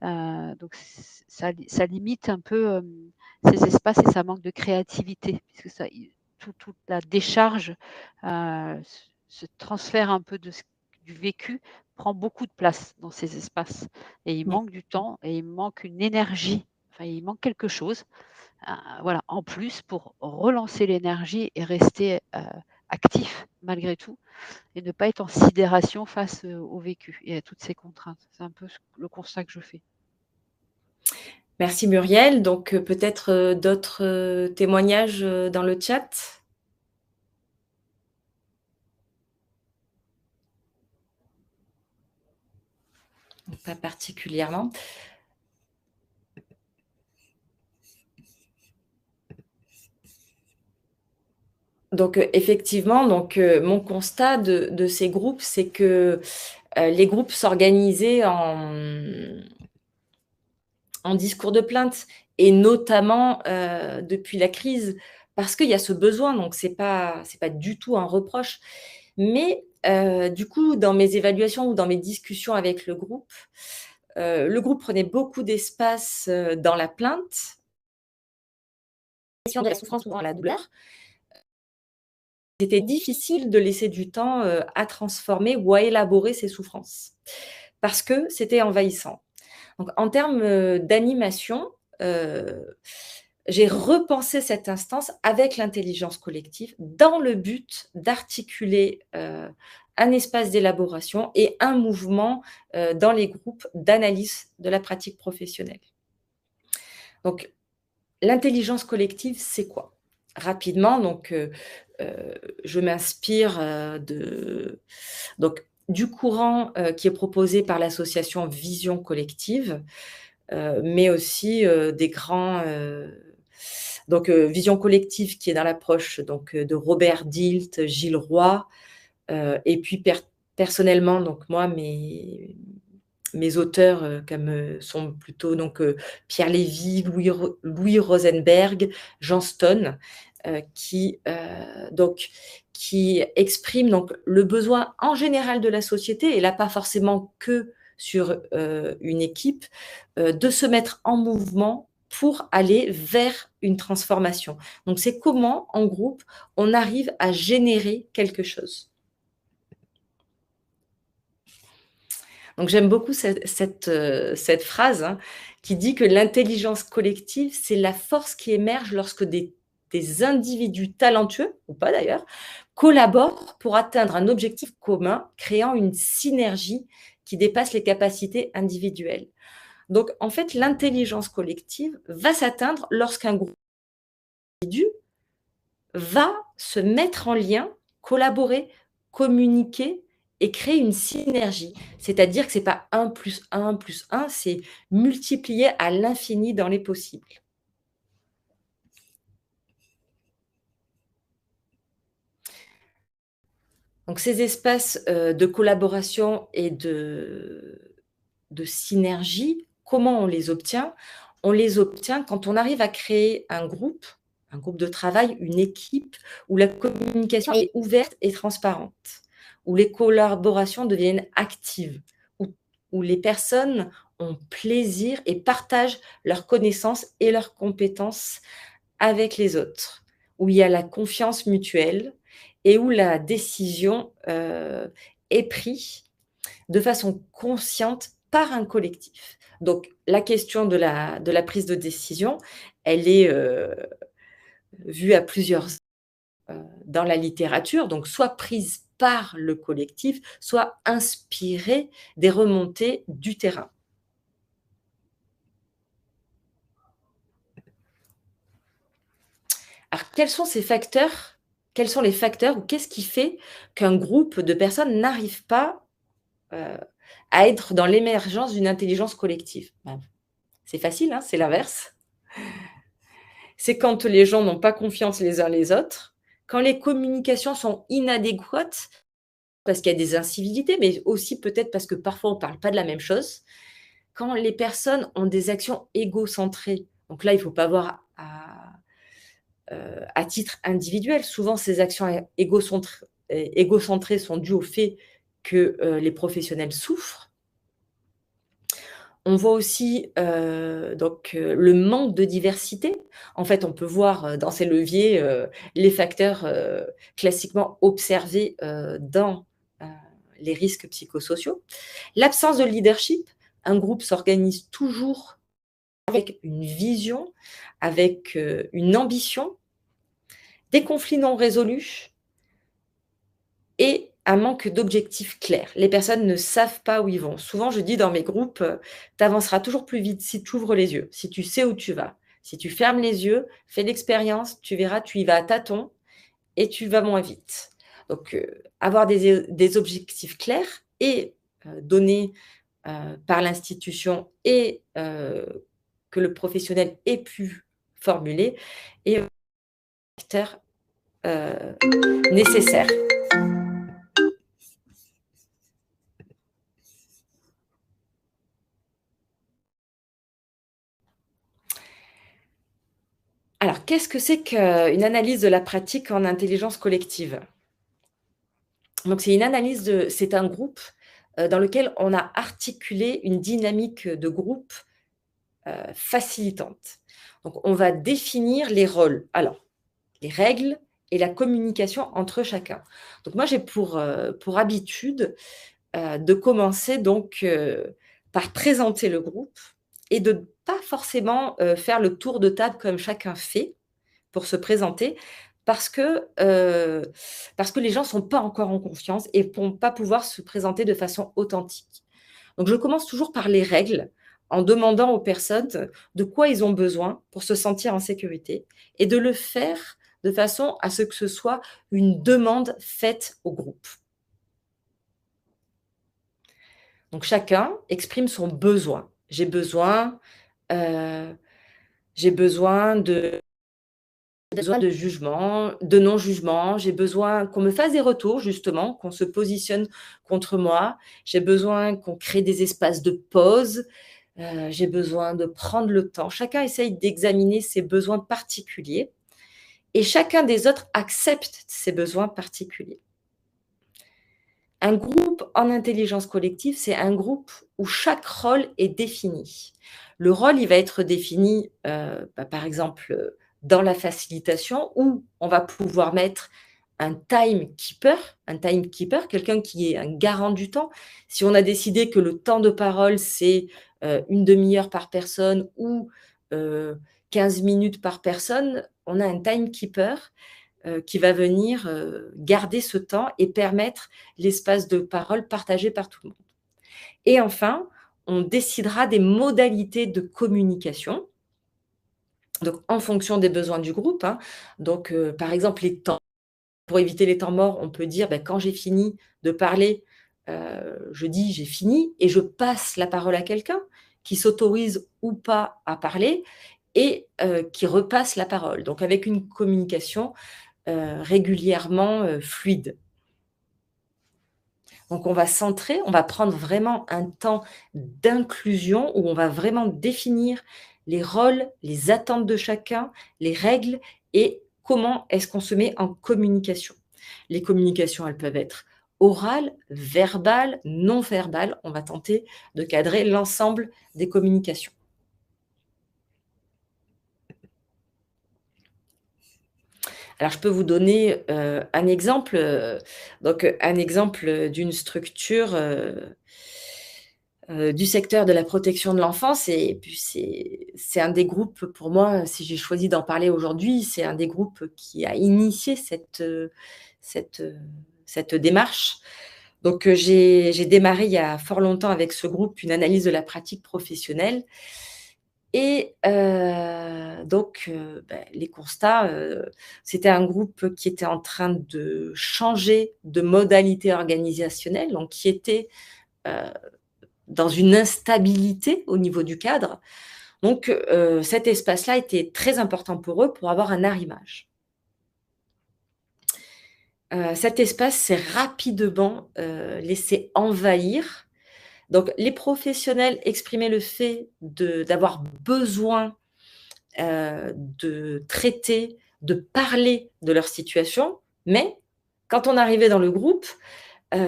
Donc ça limite un peu, ces espaces et ça manque de créativité puisque ça i toute la décharge, ce transfert un peu du vécu prend beaucoup de place dans ces espaces et il Mmh. manque du temps et il manque une énergie, enfin il manque quelque chose, voilà, en plus pour relancer l'énergie et rester, actif malgré tout et ne pas être en sidération face, au vécu et à toutes ces contraintes. C'est un peu le constat que je fais. Merci Muriel. Donc, peut-être, d'autres, témoignages, dans le chat? Pas particulièrement. Donc, effectivement, donc, mon constat de ces groupes, c'est que, les groupes s'organisaient en discours de plainte et notamment, depuis la crise, parce qu'il y a ce besoin, donc c'est pas du tout un reproche. Mais, du coup, dans mes évaluations ou dans mes discussions avec le groupe prenait beaucoup d'espace, dans la plainte, de la souffrance ou dans la douleur. C'était difficile de laisser du temps, à transformer ou à élaborer ces souffrances, parce que c'était envahissant. Donc en termes, d'animation, heu, j'ai repensé cette instance avec l'intelligence collective dans le but d'articuler, un espace d'élaboration et un mouvement dans les groupes d'analyse de la pratique professionnelle. Donc, l'intelligence collective, c'est quoi? Rapidement, donc, je m'inspire du courant qui est proposé par l'association Vision Collective, mais aussi des grands. Vision Collective qui est dans l'approche de Robert Dilth, Gilles Roy, et puis personnellement, donc moi, mes auteurs sont plutôt Pierre Lévy, Louis Rosenberg, Jean Stone, qui expriment donc le besoin en général de la société, et là pas forcément que sur une équipe, de se mettre en mouvement pour aller vers une transformation. Donc c'est comment, en groupe, on arrive à générer quelque chose. Donc j'aime beaucoup cette phrase, hein, qui dit que l'intelligence collective, c'est la force qui émerge lorsque des individus talentueux, ou pas d'ailleurs, collaborent pour atteindre un objectif commun, créant une synergie qui dépasse les capacités individuelles. Donc en fait, l'intelligence collective va s'atteindre lorsqu'un groupe d'individus va se mettre en lien, collaborer, communiquer et créer une synergie. C'est-à-dire que ce n'est pas 1 plus 1 plus 1, c'est multiplié à l'infini dans les possibles. Donc ces espaces de collaboration et de synergie, comment on les obtient? On les obtient quand on arrive à créer un groupe de travail, une équipe où la communication est ouverte et transparente, où les collaborations deviennent actives, où les personnes ont plaisir et partagent leurs connaissances et leurs compétences avec les autres, où il y a la confiance mutuelle et où la décision est prise de façon consciente par un collectif. Donc la question de la prise de décision, elle est vue à plusieurs dans la littérature, donc soit prise par le collectif, soit inspirée des remontées du terrain. Alors quels sont ces facteurs? Quels sont les facteurs ou qu'est-ce qui fait qu'un groupe de personnes n'arrive pas à être dans l'émergence d'une intelligence collective? C'est facile, hein, c'est l'inverse. C'est quand les gens n'ont pas confiance les uns les autres, quand les communications sont inadéquates, parce qu'il y a des incivilités, mais aussi peut-être parce que parfois on ne parle pas de la même chose, quand les personnes ont des actions égocentrées. Donc là, il ne faut pas voir à titre individuel. Souvent, ces actions égocentrées sont dues au fait que les professionnels souffrent. On voit aussi le manque de diversité. En fait, on peut voir dans ces leviers les facteurs classiquement observés dans les risques psychosociaux. L'absence de leadership. Un groupe s'organise toujours avec une vision, avec une ambition, des conflits non résolus et un manque d'objectifs clairs. Les personnes ne savent pas où ils vont. Souvent, je dis dans mes groupes, tu avanceras toujours plus vite si tu ouvres les yeux, si tu sais où tu vas. Si tu fermes les yeux, fais l'expérience, tu verras, tu y vas à tâtons et tu vas moins vite. Donc, avoir des objectifs clairs et donnés par l'institution et que le professionnel ait pu formuler est un facteur nécessaire. Alors, qu'est-ce que c'est qu'une analyse de la pratique en intelligence collective? Donc, c'est un groupe dans lequel on a articulé une dynamique de groupe facilitante. Donc, on va définir les rôles, alors les règles et la communication entre chacun. Donc, moi, j'ai pour habitude de commencer par présenter le groupe et de ne pas forcément faire le tour de table comme chacun fait pour se présenter. parce que les gens ne sont pas encore en confiance et ne vont pas pouvoir se présenter de façon authentique. Donc, je commence toujours par les règles, en demandant aux personnes de quoi ils ont besoin pour se sentir en sécurité et de le faire de façon à ce que ce soit une demande faite au groupe. Donc, chacun exprime son besoin. J'ai besoin de jugement, de non-jugement. J'ai besoin qu'on me fasse des retours, justement, qu'on se positionne contre moi. J'ai besoin qu'on crée des espaces de pause. J'ai besoin de prendre le temps. Chacun essaye d'examiner ses besoins particuliers et chacun des autres accepte ses besoins particuliers. Un groupe en intelligence collective, c'est un groupe où chaque rôle est défini. Le rôle, il va être défini, par exemple, dans la facilitation, où on va pouvoir mettre un timekeeper, quelqu'un qui est un garant du temps. Si on a décidé que le temps de parole, c'est une demi-heure par personne ou 15 minutes par personne, on a un timekeeper qui va venir garder ce temps et permettre l'espace de parole partagé par tout le monde. Et enfin, on décidera des modalités de communication, donc en fonction des besoins du groupe. Donc, par exemple, les temps. Pour éviter les temps morts, on peut dire, quand j'ai fini de parler, je dis: «J'ai fini» et je passe la parole à quelqu'un qui s'autorise ou pas à parler et qui repasse la parole. Donc avec une communication régulièrement fluide. Donc on va centrer, on va prendre vraiment un temps d'inclusion où on va vraiment définir les rôles, les attentes de chacun, les règles et comment est-ce qu'on se met en communication. Les communications, elles peuvent être orales, verbales, non verbales. On va tenter de cadrer l'ensemble des communications. Alors, je peux vous donner un exemple, un exemple d'une structure du secteur de la protection de l'enfance. Et puis, c'est un des groupes, pour moi, si j'ai choisi d'en parler aujourd'hui, c'est un des groupes qui a initié cette démarche. Donc, j'ai démarré il y a fort longtemps avec ce groupe une analyse de la pratique professionnelle. Et les constats, c'était un groupe qui était en train de changer de modalité organisationnelle, donc qui était dans une instabilité au niveau du cadre. Donc cet espace-là était très important pour eux pour avoir un arrimage. Cet espace s'est rapidement laissé envahir. Donc les professionnels exprimaient le fait d'avoir besoin de traiter, de parler de leur situation, mais quand on arrivait dans le groupe,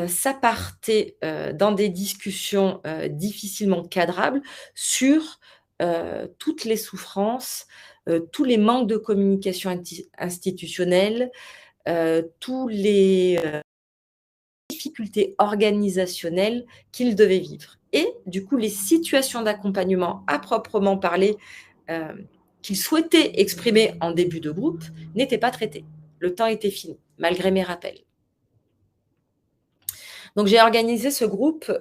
ça partait dans des discussions difficilement cadrables sur toutes les souffrances, tous les manques de communication institutionnelle, tous les difficultés organisationnelles qu'ils devaient vivre. Et du coup, les situations d'accompagnement à proprement parler, qu'ils souhaitaient exprimer en début de groupe n'étaient pas traitées. Le temps était fini, malgré mes rappels. Donc j'ai organisé ce groupe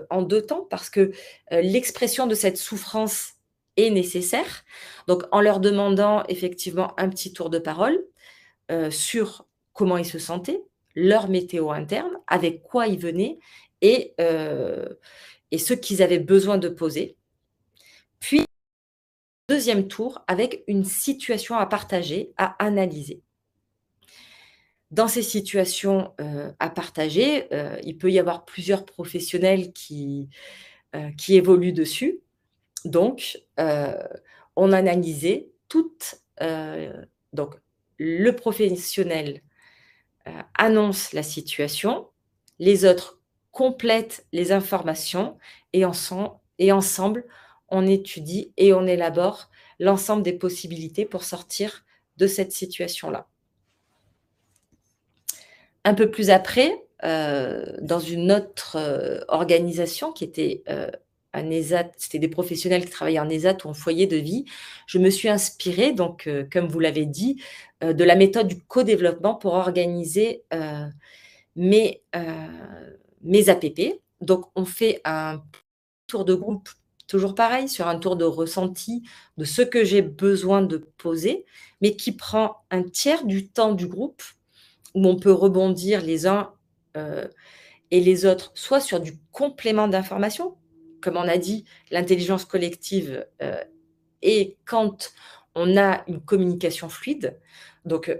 en 2 temps parce que l'expression de cette souffrance est nécessaire. Donc en leur demandant effectivement un petit tour de parole sur comment ils se sentaient, leur météo interne, avec quoi ils venaient et ce qu'ils avaient besoin de poser. Puis, deuxième tour avec une situation à partager, à analyser. Dans ces situations à partager, il peut y avoir plusieurs professionnels qui évoluent dessus. Donc, on analysait toutes. Donc, le professionnel annonce la situation, les autres complètent les informations et ensemble, on étudie et on élabore l'ensemble des possibilités pour sortir de cette situation-là. Un peu plus après, dans une autre organisation qui était un ESAT, c'était des professionnels qui travaillaient en ESAT ou en foyer de vie. Je me suis inspirée donc, comme vous l'avez dit, de la méthode du co-développement pour organiser, mes, mes APP. Donc on fait un tour de groupe, toujours pareil, sur un tour de ressenti de ce que j'ai besoin de poser, mais qui prend un tiers du temps du groupe, où on peut rebondir les uns, heu et les autres, soit sur du complément d'information, comme on a dit, l'intelligence collective, et quand on a une communication fluide. Donc,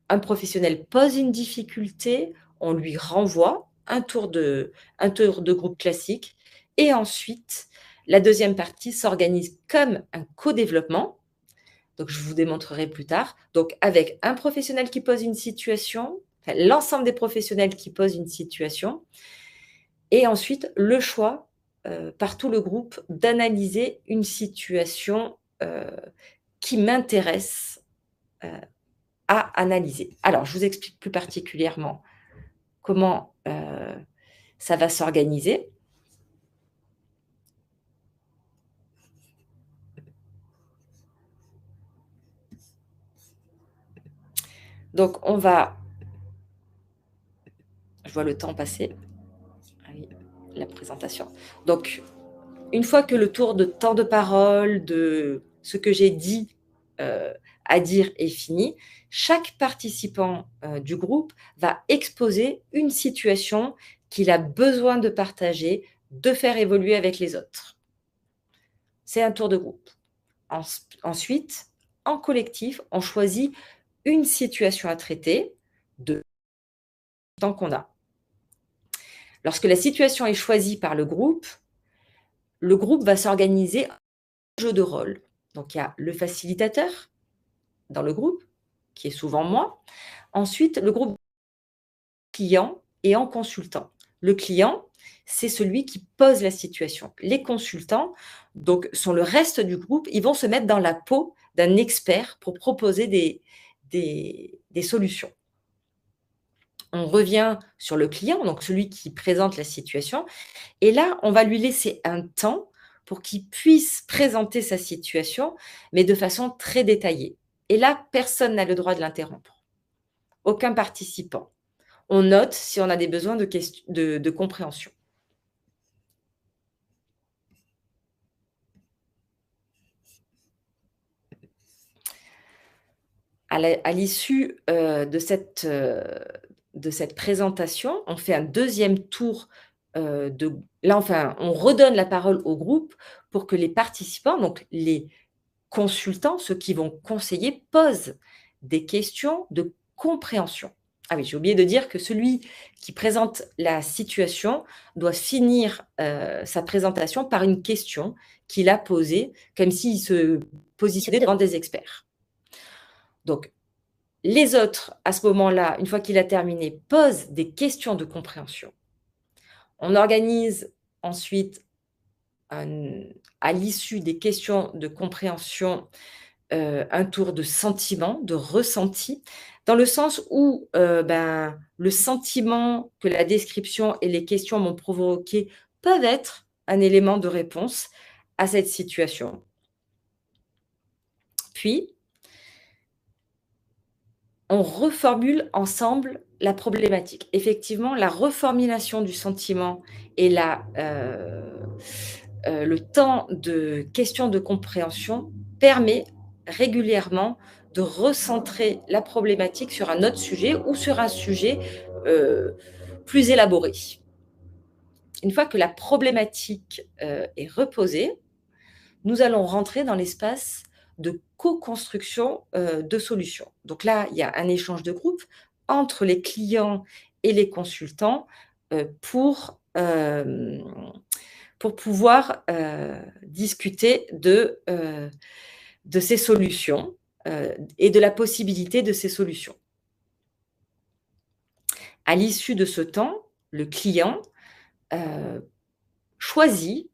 un professionnel pose une difficulté, on lui renvoie un tour de groupe classique et ensuite la deuxième partie s'organise comme un co-développement, donc je vous démontrerai plus tard, donc avec un professionnel qui pose une situation, enfin l'ensemble des professionnels qui posent une situation et ensuite le choix, par tout le groupe d'analyser une situation, qui m'intéresse, heu, à analyser. Alors je vous explique plus particulièrement comment, ça va s'organiser. Donc on va je vois le temps passer. Ah oui, la présentation. Donc une fois que le tour de temps de parole, de ce que j'ai dit, heu, à dire est fini, chaque participant, du groupe va exposer une situation qu'il a besoin de partager, de faire évoluer avec les autres. C'est un tour de groupe. Ensuite, en collectif, on choisit une situation à traiter de temps qu'on a. Lorsque la situation est choisie par le groupe va s'organiser en jeu de rôle. Donc il y a le facilitateur dans le groupe, qui est souvent moi. Ensuite, le groupe client et en consultant. Le client, c'est celui qui pose la situation. Les consultants, donc, sont le reste du groupe. Ils vont se mettre dans la peau d'un expert pour proposer des solutions. On revient sur le client, donc celui qui présente la situation. Et là, on va lui laisser un temps pour qu'il puisse présenter sa situation, mais de façon très détaillée. Et là, personne n'a le droit de l'interrompre. Aucun participant. On note si on a des besoins de compréhension. À l'issue, de cette présentation, on fait un deuxième tour, enfin, on redonne la parole au groupe pour que les participants, donc les consultants, ceux qui vont conseiller, posent des questions de compréhension. Ah oui, j'ai oublié de dire que celui qui présente la situation doit finir, sa présentation par une question qu'il a posée, comme s'il se positionnait devant des experts. Donc les autres, à ce moment-là, une fois qu'il a terminé, posent des questions de compréhension. On organise ensuite un à l'issue des questions de compréhension, un tour de sentiment, de ressenti, dans le sens où, le sentiment que la description et les questions m'ont provoqué peuvent être un élément de réponse à cette situation. Puis, on reformule ensemble la problématique. Effectivement, la reformulation du sentiment et le temps de questions de compréhension permet régulièrement de recentrer la problématique sur un autre sujet ou sur un sujet, heu, plus élaboré. Une fois que la problématique, est reposée, nous allons rentrer dans l'espace de co-construction, de solutions. Donc là, il y a un échange de groupe entre les clients et les consultants, pour pouvoir, discuter de ces solutions, et de la possibilité de ces solutions. À l'issue de ce temps, le client, heu, choisit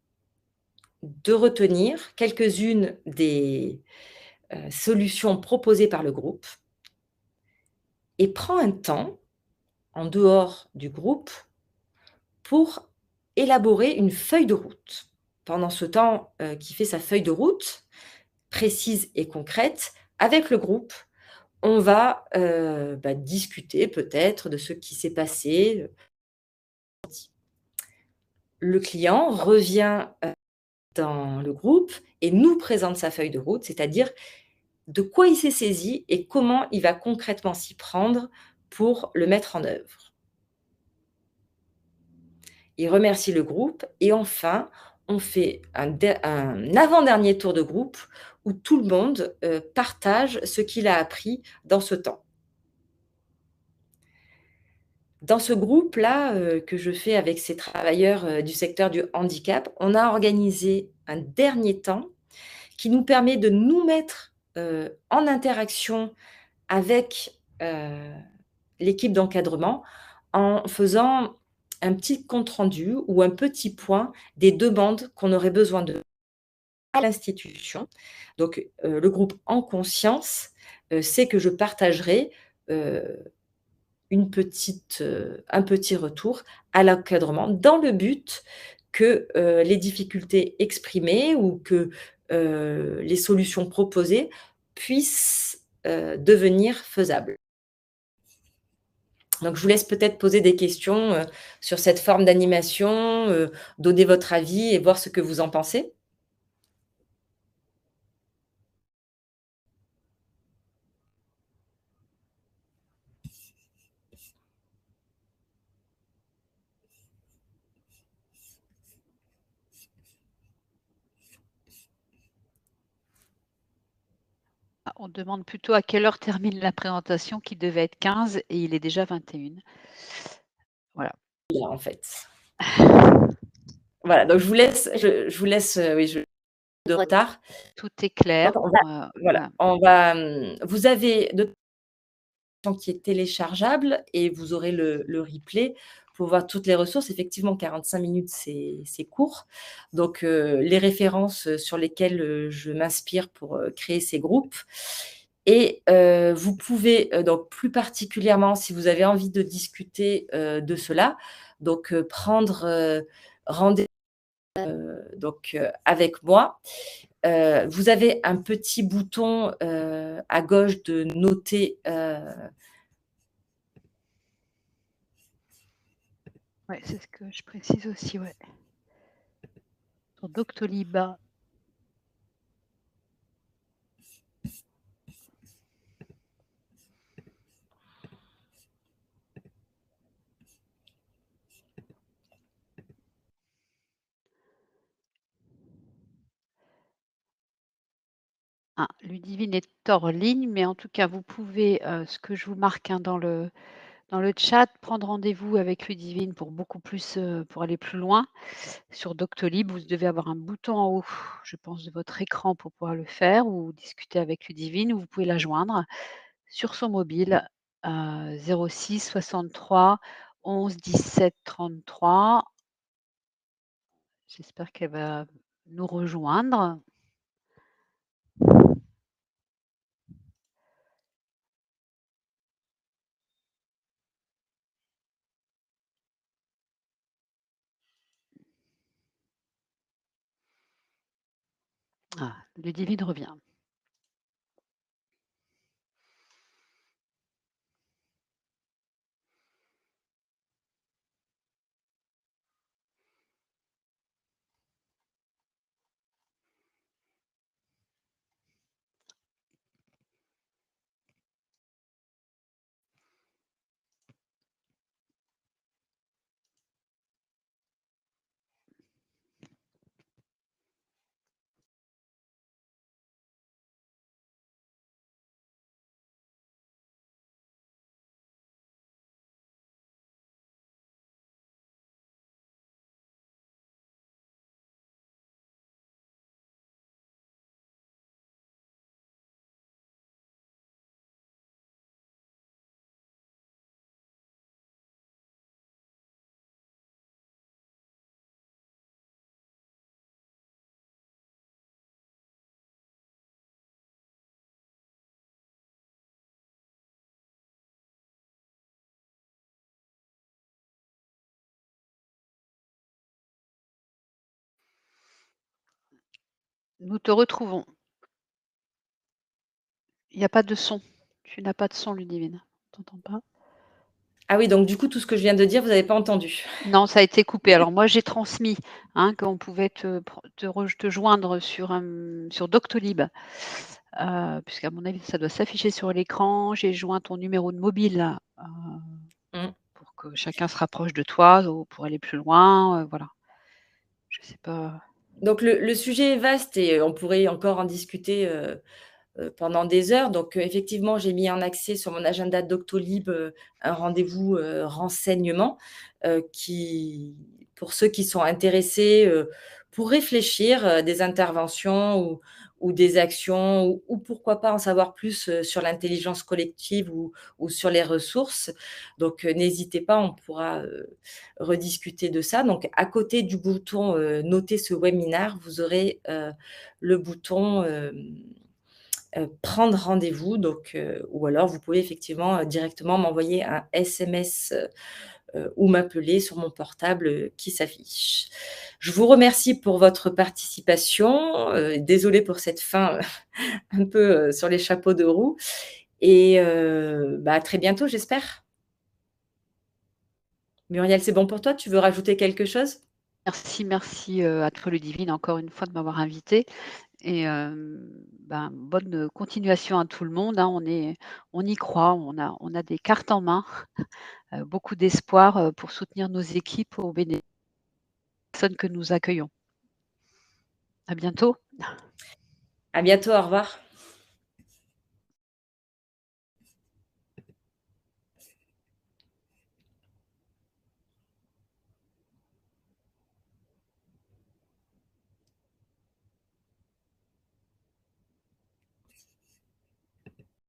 de retenir quelques-unes des, solutions proposées par le groupe et prend un temps en dehors du groupe pour élaborer une feuille de route. Pendant ce temps, qui fait sa feuille de route, précise et concrète, avec le groupe, on va, discuter peut-être de ce qui s'est passé. Le client revient, dans le groupe et nous présente sa feuille de route, c'est-à-dire de quoi il s'est saisi et comment il va concrètement s'y prendre pour le mettre en œuvre. Il remercie le groupe et enfin, on fait un avant-dernier tour de groupe où tout le monde, partage ce qu'il a appris dans ce temps. Dans ce groupe-là, que je fais avec ces travailleurs, du secteur du handicap, on a organisé un dernier temps qui nous permet de nous mettre, en interaction avec, l'équipe d'encadrement en faisant un petit compte rendu ou un petit point des demandes qu'on aurait besoin de à l'institution. Donc, le groupe en conscience, sait que je partagerai, heu, un petit retour à l'encadrement dans le but que, les difficultés exprimées ou que, les solutions proposées puissent, devenir faisables. Donc je vous laisse peut-être poser des questions, sur cette forme d'animation, donner votre avis et voir ce que vous en pensez. Ah, on demande plutôt à quelle heure termine la présentation qui devait être 15 et il est déjà 21. Voilà. Là, en fait. Voilà, donc je vous laisse, oui, je de retard. Tout est clair. Donc on va voilà, Voilà. on va, vous avez de qui est téléchargeable et vous aurez le replay pour voir toutes les ressources. Effectivement, 45 minutes, c'est court. Donc, les références, sur lesquelles, je m'inspire pour, créer ces groupes et vous pouvez, donc plus particulièrement si vous avez envie de discuter, de cela, donc, prendre, rendez avec moi. Vous avez un petit bouton, à gauche de noter, Ouais, c'est ce que je précise aussi, ouais. Sur Doctolib. Ah, Ludivine est hors ligne, mais en tout cas, vous pouvez, ce que je vous marque, hein, dans le chat, prendre rendez-vous avec Ludivine pour beaucoup plus, pour aller plus loin. Sur Doctolib, vous devez avoir un bouton en haut, je pense, de votre écran pour pouvoir le faire ou discuter avec Ludivine ou vous pouvez la joindre sur son mobile, 06 63 11 17 33. J'espère qu'elle va nous rejoindre. Ah, Ludivine revient. Nous te retrouvons. Il n'y a pas de son. Tu n'as pas de son, Ludivine. Tu n'entends pas? Ah oui, donc du coup, tout ce que je viens de dire, vous n'avez pas entendu? Non, ça a été coupé. Alors moi, j'ai transmis, hein, qu'on pouvait te joindre sur Doctolib, puisqu'à mon avis, ça doit s'afficher sur l'écran. J'ai joint ton numéro de mobile, Mmh. pour que chacun se rapproche de toi ou pour aller plus loin, voilà. Je sais pas. Donc le sujet est vaste et on pourrait encore en discuter, pendant des heures. Donc, effectivement, j'ai mis en accès sur mon agenda Doctolib, un rendez-vous, renseignement, qui pour ceux qui sont intéressés, pour réfléchir, des interventions ou des actions ou pourquoi pas en savoir plus, sur l'intelligence collective ou sur les ressources. Donc, n'hésitez pas, on pourra, rediscuter de ça. Donc à côté du bouton, «Noter ce webinaire», vous aurez, le bouton, prendre rendez-vous donc ou alors vous pouvez effectivement, directement m'envoyer un SMS, ou m'appeler sur mon portable, qui s'affiche. Je vous remercie pour votre participation, désolée pour cette fin, un peu, sur les chapeaux de roue et bah, à très bientôt j'espère. Muriel, c'est bon pour toi? Tu veux rajouter quelque chose? Merci, à toi, Ludivine, encore une fois de m'avoir invitée et ben, bonne continuation à tout le monde, hein. On y croit, on a des cartes en main, beaucoup d'espoir, pour soutenir nos équipes au bénéfice des personnes que nous accueillons. À bientôt. À bientôt, au revoir.